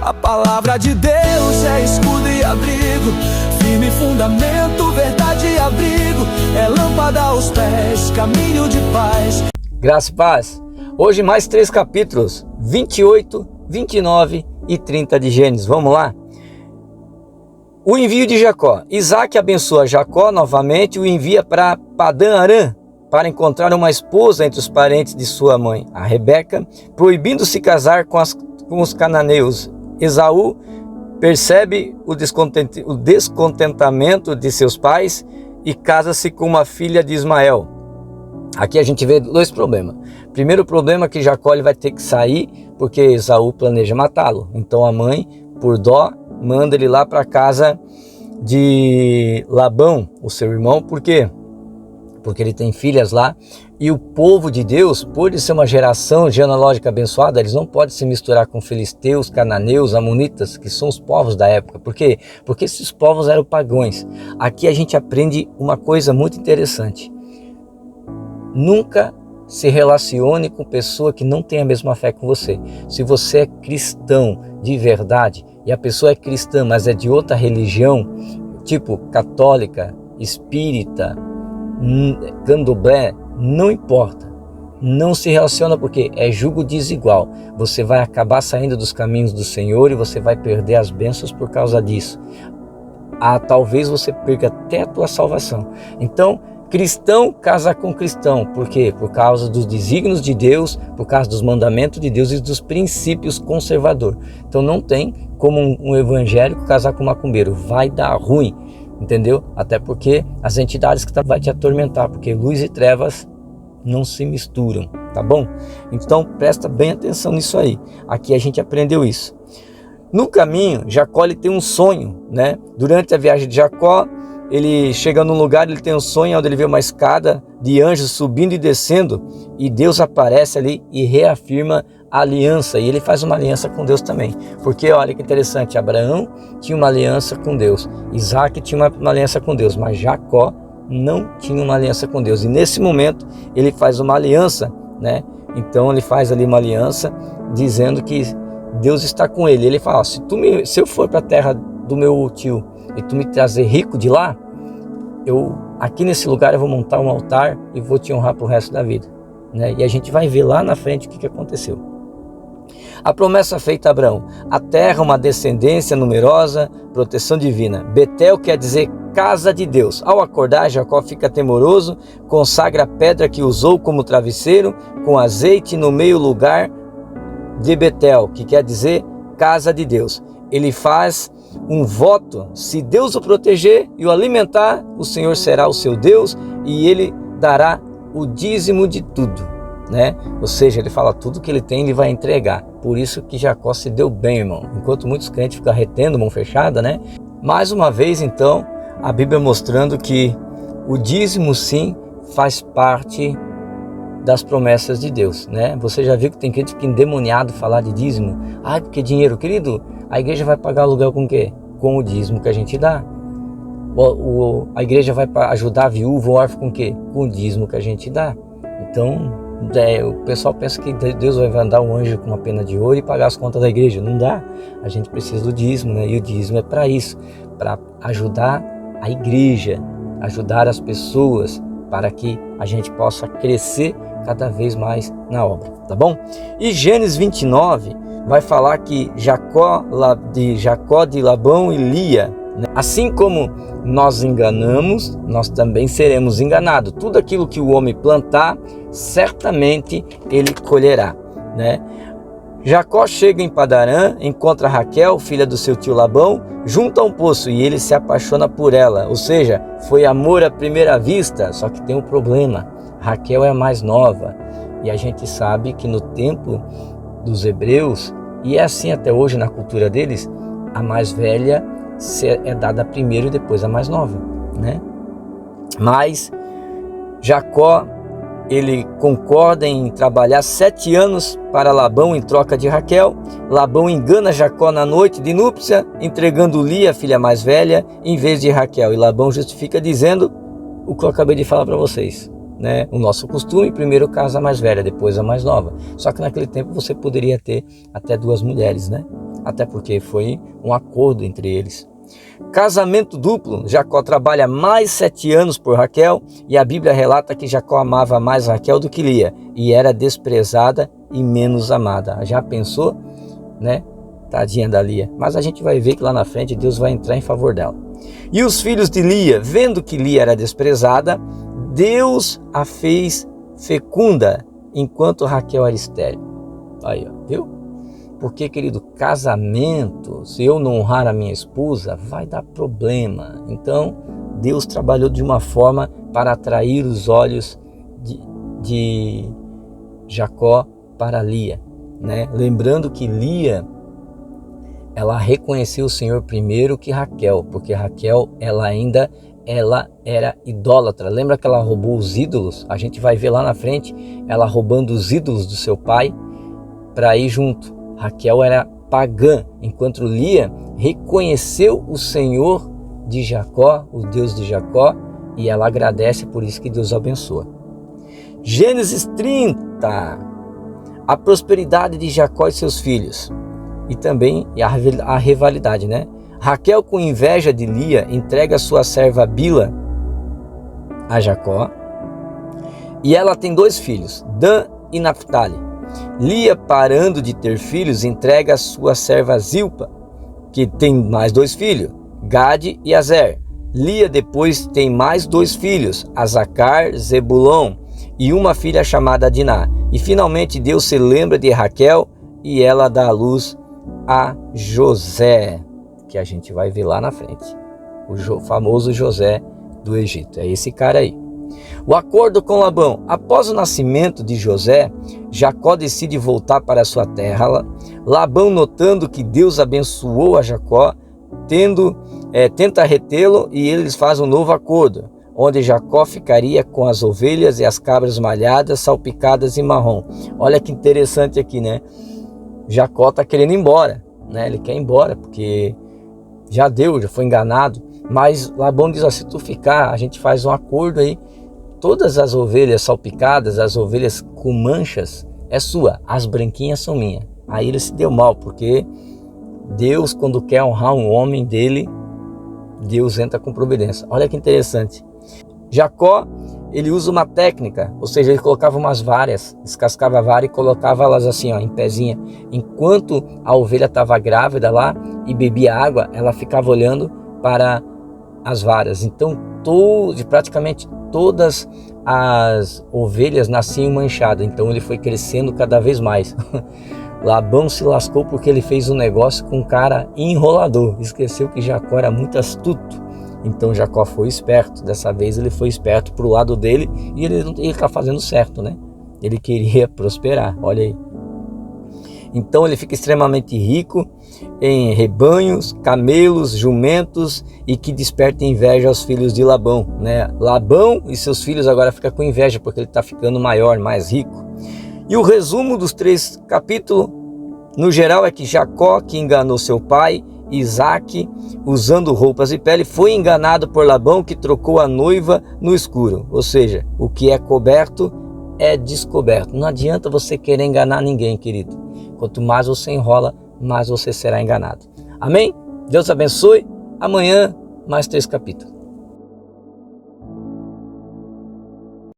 A palavra de Deus é escudo e abrigo, firme fundamento, verdade e abrigo, é lâmpada aos pés, caminho de paz. Graça e paz. Hoje mais 3 capítulos, 28, 29 e 30 de Gênesis. Vamos lá? O envio de Jacó. Isaac abençoa Jacó novamente e o envia para Padã Arã para encontrar uma esposa entre os parentes de sua mãe, a Rebeca, proibindo-se casar com os cananeus. Esaú percebe o descontentamento de seus pais e casa-se com uma filha de Ismael. Aqui a gente vê 2 problemas. Primeiro problema é que Jacó ele vai ter que sair porque Esaú planeja matá-lo. Então a mãe, por dó, manda ele lá para a casa de Labão, o seu irmão. Por quê? Porque ele tem filhas lá. E o povo de Deus, por ser uma geração genealógica abençoada, eles não podem se misturar com filisteus, cananeus, amonitas, que são os povos da época. Por quê? Porque esses povos eram pagãos. Aqui a gente aprende uma coisa muito interessante. Nunca se relacione com pessoa que não tem a mesma fé que você. Se você é cristão de verdade e a pessoa é cristã, mas é de outra religião, tipo católica, espírita, candomblé, não importa. Não se relaciona porque é jugo desigual. Você vai acabar saindo dos caminhos do Senhor e você vai perder as bênçãos por causa disso. Talvez você perca até a tua salvação. Então, cristão casa com cristão. Por quê? Por causa dos desígnios de Deus, por causa dos mandamentos de Deus e dos princípios conservadores. Então não tem como um evangélico casar com um macumbeiro. Vai dar ruim, entendeu? Até porque as entidades que vai te atormentar, porque luz e trevas não se misturam, tá bom? Então presta bem atenção nisso aí. Aqui a gente aprendeu isso. No caminho, Jacó ele tem um sonho, né? Durante a viagem de Jacó, ele chega num lugar, ele tem um sonho onde ele vê uma escada de anjos subindo e descendo, e Deus aparece ali e reafirma a aliança, e ele faz uma aliança com Deus também, porque olha que interessante, Abraão tinha uma aliança com Deus, Isaac tinha uma aliança com Deus, mas Jacó não tinha uma aliança com Deus, e nesse momento ele faz uma aliança, né? Então ele faz ali uma aliança dizendo que Deus está com ele. Ele fala, se eu for para a terra do meu tio e tu me trazer rico de lá, aqui nesse lugar eu vou montar um altar e vou te honrar para o resto da vida, né? E a gente vai ver lá na frente o que aconteceu. A promessa feita a Abraão, a terra, uma descendência numerosa, proteção divina. Betel quer dizer casa de Deus. Ao acordar, Jacó fica temoroso, consagra a pedra que usou como travesseiro com azeite no meio lugar de Betel, que quer dizer casa de Deus. Ele faz um voto: se Deus o proteger e o alimentar, o Senhor será o seu Deus e ele dará o dízimo de tudo, né? Ou seja, ele fala tudo que ele tem, ele vai entregar. Por isso que Jacó se deu bem, irmão. Enquanto muitos crentes ficam retendo, mão fechada, né? Mais uma vez, então, a Bíblia mostrando que o dízimo, sim, faz parte das promessas de Deus, né? Você já viu que tem crente que endemoniado falar de dízimo? Porque dinheiro, querido, a igreja vai pagar aluguel com o quê? Com o dízimo que a gente dá. A igreja vai ajudar a viúva, o órfão com o quê? Com o dízimo que a gente dá. Então, o pessoal pensa que Deus vai mandar um anjo com uma pena de ouro e pagar as contas da igreja. Não dá. A gente precisa do dízimo, né? E o dízimo é para isso, para ajudar a igreja, ajudar as pessoas, para que a gente possa crescer cada vez mais na obra, tá bom? E Gênesis 29 vai falar que Jacó de Labão e Lia, né? Assim como nós enganamos, nós também seremos enganados. Tudo aquilo que o homem plantar, certamente ele colherá, né? Jacó chega em Padarã, encontra Raquel, filha do seu tio Labão, junto a um poço, e ele se apaixona por ela. Ou seja, foi amor à primeira vista. Só que tem um problema: Raquel é a mais nova, e a gente sabe que no tempo dos hebreus, e é assim até hoje na cultura deles, a mais velha é dada primeiro e depois a mais nova, né? Mas Jacó, ele concorda em trabalhar 7 anos para Labão em troca de Raquel. Labão engana Jacó na noite de núpcia, entregando Lia, a filha mais velha, em vez de Raquel. E Labão justifica dizendo o que eu acabei de falar para vocês, né? O nosso costume, primeiro casa a mais velha, depois a mais nova. Só que naquele tempo você poderia ter até 2 mulheres, né? até porque foi um acordo entre eles. Casamento duplo, Jacó trabalha mais 7 anos por Raquel, e a Bíblia relata que Jacó amava mais Raquel do que Lia, e era desprezada e menos amada. Já pensou, né? Tadinha da Lia. Mas a gente vai ver que lá na frente Deus vai entrar em favor dela. E os filhos de Lia, vendo que Lia era desprezada, Deus a fez fecunda, enquanto Raquel era estéril. Aí, ó, viu? Porque, querido, casamento, se eu não honrar a minha esposa, vai dar problema. Então, Deus trabalhou de uma forma para atrair os olhos de Jacó para Lia, né? Lembrando que Lia, ela reconheceu o Senhor primeiro que Raquel, porque Raquel, ela era idólatra. Lembra que ela roubou os ídolos? A gente vai ver lá na frente, ela roubando os ídolos do seu pai para ir junto. Raquel era pagã, enquanto Lia reconheceu o Senhor de Jacó, o Deus de Jacó, e ela agradece, por isso que Deus abençoa. Gênesis 30, a prosperidade de Jacó e seus filhos, e também a rivalidade, né? Raquel, com inveja de Lia, entrega sua serva Bila a Jacó, e ela tem 2 filhos, Dan e Naphtali. Lia, parando de ter filhos, entrega a sua serva Zilpa, que tem mais 2 filhos, Gade e Azer. Lia depois tem mais 2 filhos, Azacar, Zebulon, e uma filha chamada Diná. E finalmente Deus se lembra de Raquel e ela dá à luz a José, que a gente vai ver lá na frente, o famoso José do Egito. É esse cara aí. O acordo com Labão. Após o nascimento de José, Jacó decide voltar para a sua terra. Labão, notando que Deus abençoou a Jacó, tenta retê-lo, e eles fazem um novo acordo, onde Jacó ficaria com as ovelhas e as cabras malhadas, salpicadas e marrom. Olha que interessante aqui, né? Jacó está querendo ir embora, né? Ele quer ir embora porque já foi enganado. Mas Labão diz: ó, se tu ficar, a gente faz um acordo aí. Todas as ovelhas salpicadas, as ovelhas com manchas, é sua. As branquinhas são minhas. Aí ele se deu mal, porque Deus, quando quer honrar um homem dele, Deus entra com providência. Olha que interessante. Jacó, ele usa uma técnica, ou seja, ele colocava umas varas, descascava a vara e colocava elas assim, ó, em pezinha. Enquanto a ovelha estava grávida lá e bebia água, ela ficava olhando para as varas. Então, praticamente todas as ovelhas nasciam manchadas. Então, ele foi crescendo cada vez mais. Labão se lascou porque ele fez um negócio com um cara enrolador. Esqueceu que Jacó era muito astuto. Então Jacó foi esperto. Dessa vez ele foi esperto para o lado dele, e ele está fazendo certo, né? Ele queria prosperar, olha aí. Então ele fica extremamente rico em rebanhos, camelos, jumentos, e que desperta inveja aos filhos de Labão, né? Labão e seus filhos agora ficam com inveja porque ele está ficando maior, mais rico. E o resumo dos 3 capítulos, no geral, é que Jacó, que enganou seu pai Isaac usando roupas de pele, foi enganado por Labão, que trocou a noiva no escuro. Ou seja, o que é coberto é descoberto. Não adianta você querer enganar ninguém, querido. Quanto mais você enrola, mais você será enganado. Amém? Deus abençoe. Amanhã, mais 3 capítulos.